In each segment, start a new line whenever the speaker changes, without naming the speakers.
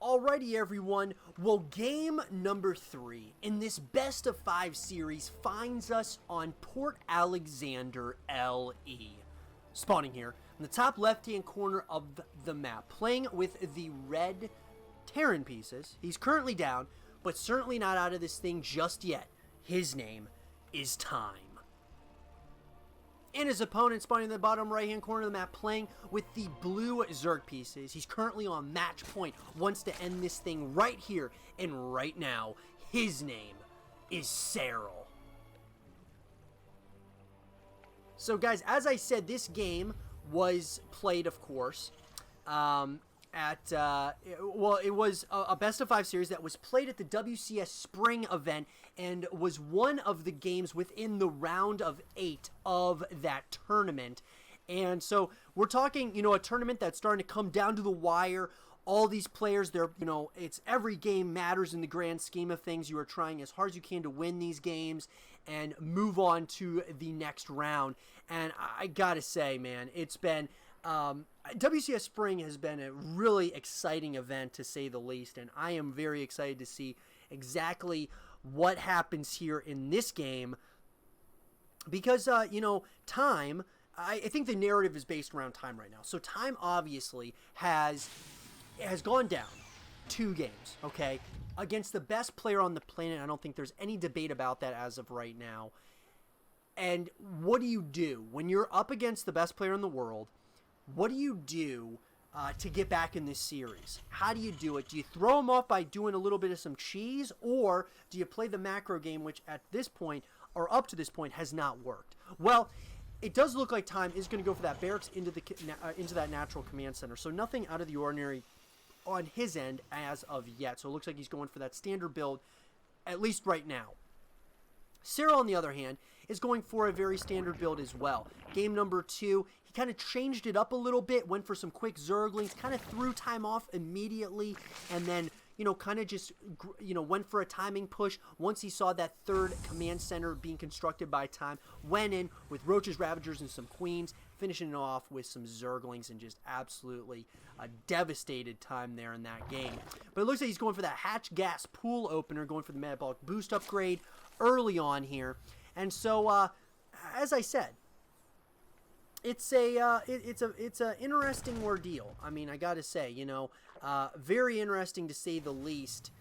Alrighty everyone, well game number 3 in this best of 5 series finds us on Port Alexander LE. Spawning here in the top left hand corner of the map, playing with the red Terran pieces. He's currently down, but certainly not out of this thing just yet. His name is Time. And his opponent spawning in the bottom right hand corner of the map, playing with the blue Zerg pieces. He's currently on match point, wants to end this thing right here and right now. His name is Serral. So guys, as I said, this game was played, of course, it was a best of 5 series that was played at the WCS spring event and was one of the games within the round of 8 of that tournament. And so we're talking, a tournament that's starting to come down to the wire. All these players, it's every game matters in the grand scheme of things. You are trying as hard as you can to win these games and move on to the next round. And I gotta say, man, it's been WCS Spring has been a really exciting event, to say the least, and I am very excited to see exactly what happens here in this game because, Time, I think the narrative is based around Time right now. So Time obviously has gone down 2 games, okay, against the best player on the planet. I don't think there's any debate about that as of right now. And what do you do when you're up against the best player in the world? What do you do to get back in this series? How do you do it? Do you throw them off by doing a little bit of some cheese, or do you play the macro game, which at this point, or up to this point, has not worked? Well, it does look like Time is going to go for that barracks into that natural command center, so nothing out of the ordinary on his end as of yet. So it looks like he's going for that standard build, at least right now. Serral, on the other hand, is going for a very standard build as well. Game number 2, he kind of changed it up a little bit, went for some quick Zerglings, kind of threw Time off immediately, and then, kind of just, went for a timing push. Once he saw that third command center being constructed by Time, went in with Roaches, Ravagers, and some Queens, finishing it off with some Zerglings, and just absolutely devastated Time there in that game. But it looks like he's going for that Hatch Gas Pool Opener, going for the Metabolic Boost upgrade early on here. And so, as I said, it's a interesting ordeal. I mean, I gotta say, very interesting to say the least,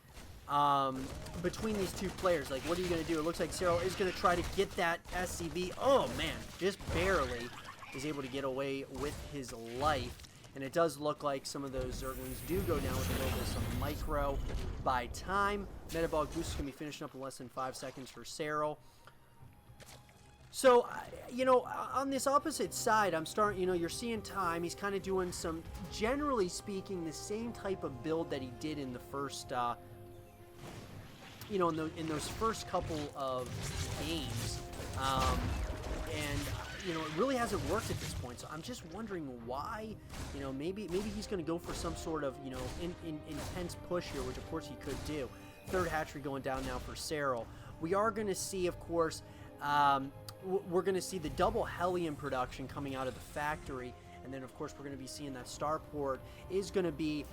between these two players. Like, what are you gonna do? It looks like Serral is gonna try to get that SCV. Oh man, just barely is able to get away with his life. And it does look like some of those Zerglings do go down with a little bit of some micro by Time. Metabolic Boost is going to be finishing up in less than 5 seconds for Serral. So, on this opposite side, I'm starting, you're seeing Time. He's kind of doing some, generally speaking, the same type of build that he did in the first, in those first couple of games. It really hasn't worked at this point, so I'm just wondering why, maybe he's going to go for some sort of, intense push here, which of course he could do. Third hatchery going down now for Serral. We are going to see, of course, we're going to see the double Hellion production coming out of the factory, and then, of course, we're going to be seeing that starport is going to be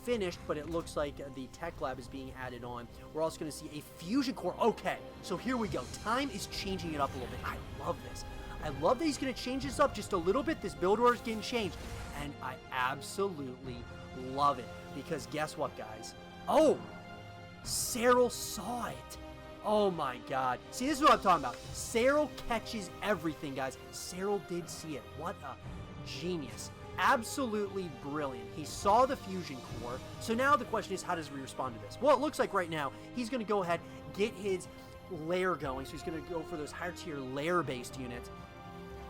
finished, but it looks like the tech lab is being added on. We're also going to see a fusion core. Okay, so here we go. Time is changing it up a little bit. I love this. I love that he's going to change this up just a little bit. This build order is getting changed, and I absolutely love it, because guess what, guys? Oh, Serral saw it. Oh my god. See, this is what I'm talking about. Serral catches everything, guys. Serral did see it. What a genius. Absolutely brilliant. He saw the fusion core. So now the question is, how does he respond to this? Well, it looks like right now he's going to go ahead, get his lair going. So he's going to go for those higher tier lair based units.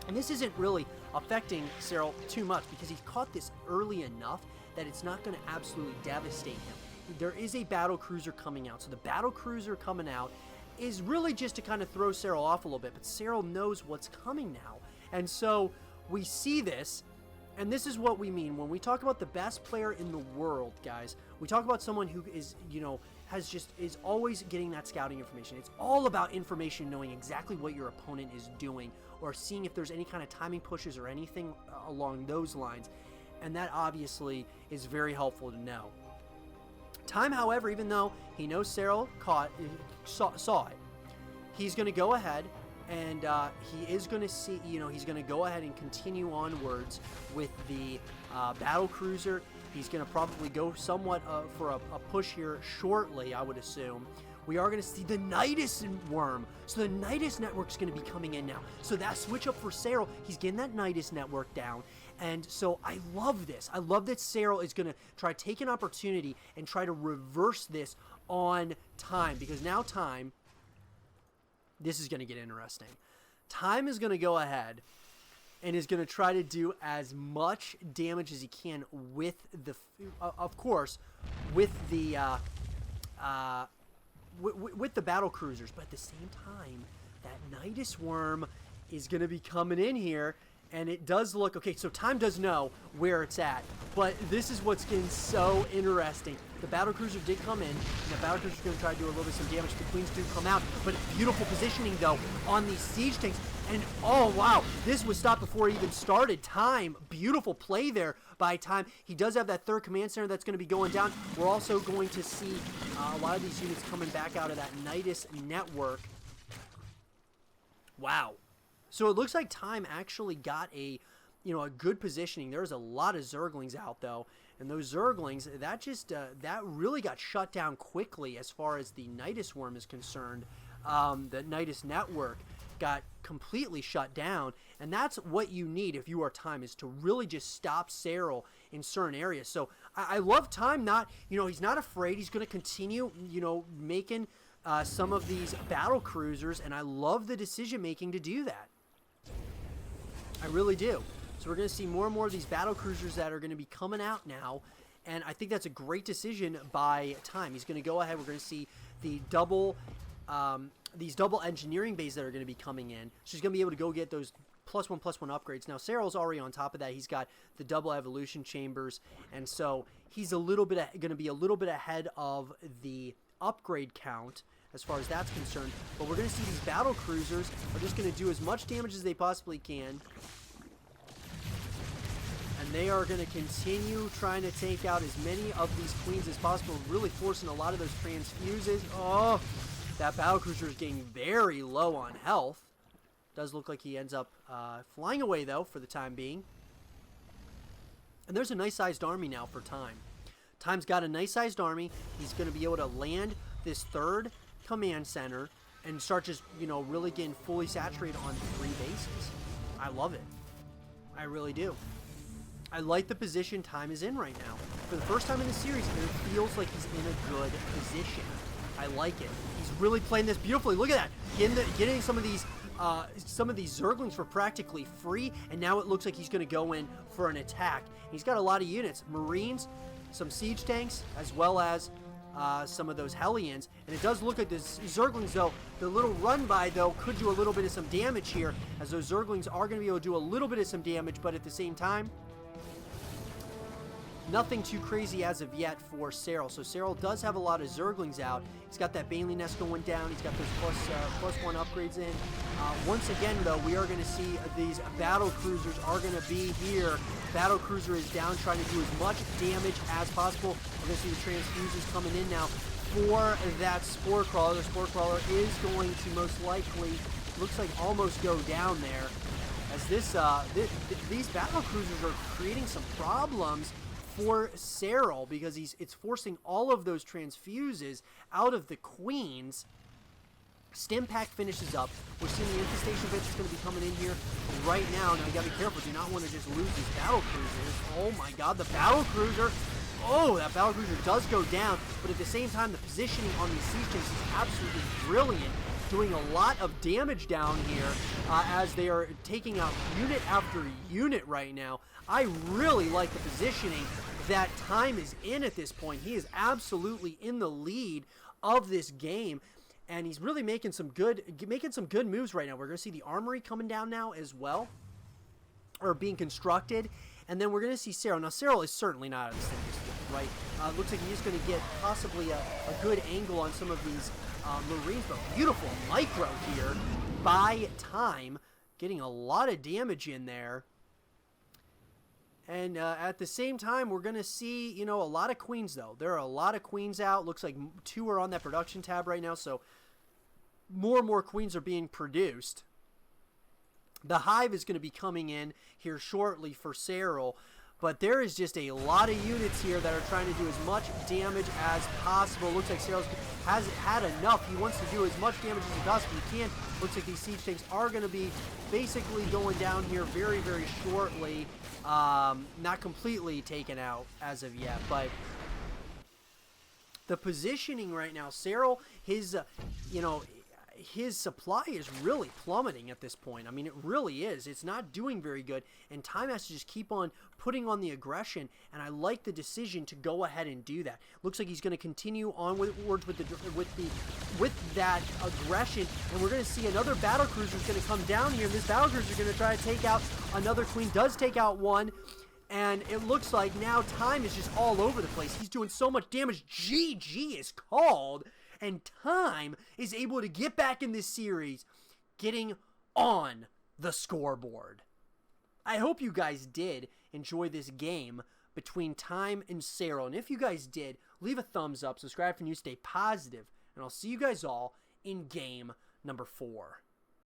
And this isn't really affecting Serral too much, because he's caught this early enough that it's not going to absolutely devastate him. There is a battle cruiser coming out. So the battle cruiser coming out is really just to kind of throw Serral off a little bit, but Serral knows what's coming now. And so we see this, and this is what we mean when we talk about the best player in the world, guys. We talk about someone who is, is always getting that scouting information. It's all about information, knowing exactly what your opponent is doing, or seeing if there's any kind of timing pushes or anything along those lines. And that obviously is very helpful to know. Time, however, even though he knows Serral saw it, he's going to go ahead and he is going to see, he's going to go ahead and continue onwards with the battle cruiser. He's going to probably go somewhat for a push here shortly, I would assume. We are going to see the Nidus worm. So the Nidus network's going to be coming in now. So that switch up for Serral, he's getting that Nidus network down. And so I love this. I love that Serral is going to try to take an opportunity and try to reverse this on Time. Because now Time, this is going to get interesting. Time is going to go ahead and is going to try to do as much damage as he can with the, of course, with the, with the battle cruisers, but at the same time, that Nidus worm is going to be coming in here, and it does look okay. So Time does know where it's at, but this is what's getting so interesting. The battle cruiser did come in, and the battle cruiser is going to try to do a little bit of some damage. The queens do come out, but beautiful positioning though on these siege tanks. And oh wow, this was stopped before it even started. Time, beautiful play there by Time. He does have that third command center that's going to be going down. We're also going to see a lot of these units coming back out of that Nidus network. Wow. So it looks like Time actually got a good positioning. There's a lot of Zerglings out though, and those Zerglings, that just that really got shut down quickly as far as the Nidus worm is concerned. The Nidus network got completely shut down, and that's what you need if you are Time, is to really just stop Serral in certain areas. So I love Time. Not he's not afraid. He's going to continue making some of these battle cruisers, and I love the decision making to do that. I really do. So we're going to see more and more of these battle cruisers that are going to be coming out now, and I think that's a great decision by Time. He's going to go ahead. We're going to see the these double engineering bays that are going to be coming in. So he's going to be able to go get those +1/+1 upgrades. Now Serral's already on top of that. He's got the double evolution chambers, and so he's a little bit going to be a little bit ahead of the upgrade count as far as that's concerned. But we're going to see these battle cruisers are just going to do as much damage as they possibly can. And they are going to continue trying to take out as many of these queens as possible, really forcing a lot of those transfuses. Oh, that battle cruiser is getting very low on health. Does look like he ends up flying away, though, for the time being. And there's a nice-sized army now for Time. Time's got a nice-sized army. He's going to be able to land this third command center and start just, really getting fully saturated on 3 bases. I love it. I really do. I like the position Time is in right now. For the first time in the series, it feels like he's in a good position. I like it. He's really playing this beautifully. Look at that. Getting some of these Zerglings for practically free, and now it looks like he's going to go in for an attack. He's got a lot of units. Marines, some siege tanks, as well as some of those Hellions. And it does look like the Zerglings, though, the little run-by, though, could do a little bit of some damage here, as those Zerglings are going to be able to do a little bit of some damage, but at the same time, nothing too crazy as of yet for Serral. So Serral does have a lot of Zerglings out. He's got that Bailey Nest going down. He's got those +1 upgrades in. Once again, though, we are going to see these battle cruisers are going to be here. Battle cruiser is down, trying to do as much damage as possible. We're going to see the transfuses coming in now for that Spore Crawler. The Spore Crawler is going to most likely, looks like, almost go down there. As these battle cruisers are creating some problems for Serral, because it's forcing all of those transfuses out of the queens. Stim pack finishes up. We're seeing the infestation bits is going to be coming in here right now. Now you got to be careful. Do not want to just lose these battle cruisers. Oh my god, the battle cruiser. Oh, that battle cruiser does go down, but at the same time, the positioning on these siege tanks is absolutely brilliant, doing a lot of damage down here as they are taking out unit after unit right now. I really like the positioning that Time is in at this point. He is absolutely in the lead of this game, and he's really making some good moves right now. We're going to see the armory coming down now as well, or being constructed, and then we're going to see Serral. Now, Serral is certainly not out of the standings, right? Looks like he's going to get possibly a good angle on some of these Marines, but beautiful micro here by Time, getting a lot of damage in there. And at the same time, we're going to see, you know, a lot of queens, though. There are a lot of queens out. Looks like 2 are on that production tab right now, so more and more queens are being produced. The hive is going to be coming in here shortly for Serral, but there is just a lot of units here that are trying to do as much damage as possible. Looks like Serral has had enough. He wants to do as much damage as he possibly can. Looks like these siege tanks are going to be basically going down here very, very shortly. Not completely taken out as of yet, but the positioning right now, Serral, his, you know, his supply is really plummeting at this point. I mean, it really is. It's not doing very good, and Time has to just keep on putting on the aggression, and I like the decision to go ahead and do that. Looks like he's going to continue onwards with that aggression, and we're going to see another battle cruiser is going to come down here, and this battle cruiser is going to try to take out another queen. Does take out one, and it looks like now Time is just all over the place. He's doing so much damage. GG is called. And Time is able to get back in this series, getting on the scoreboard. I hope you guys did enjoy this game between Time and Serral. And if you guys did, leave a thumbs up, subscribe for news, stay positive, and I'll see you guys all in game number 4.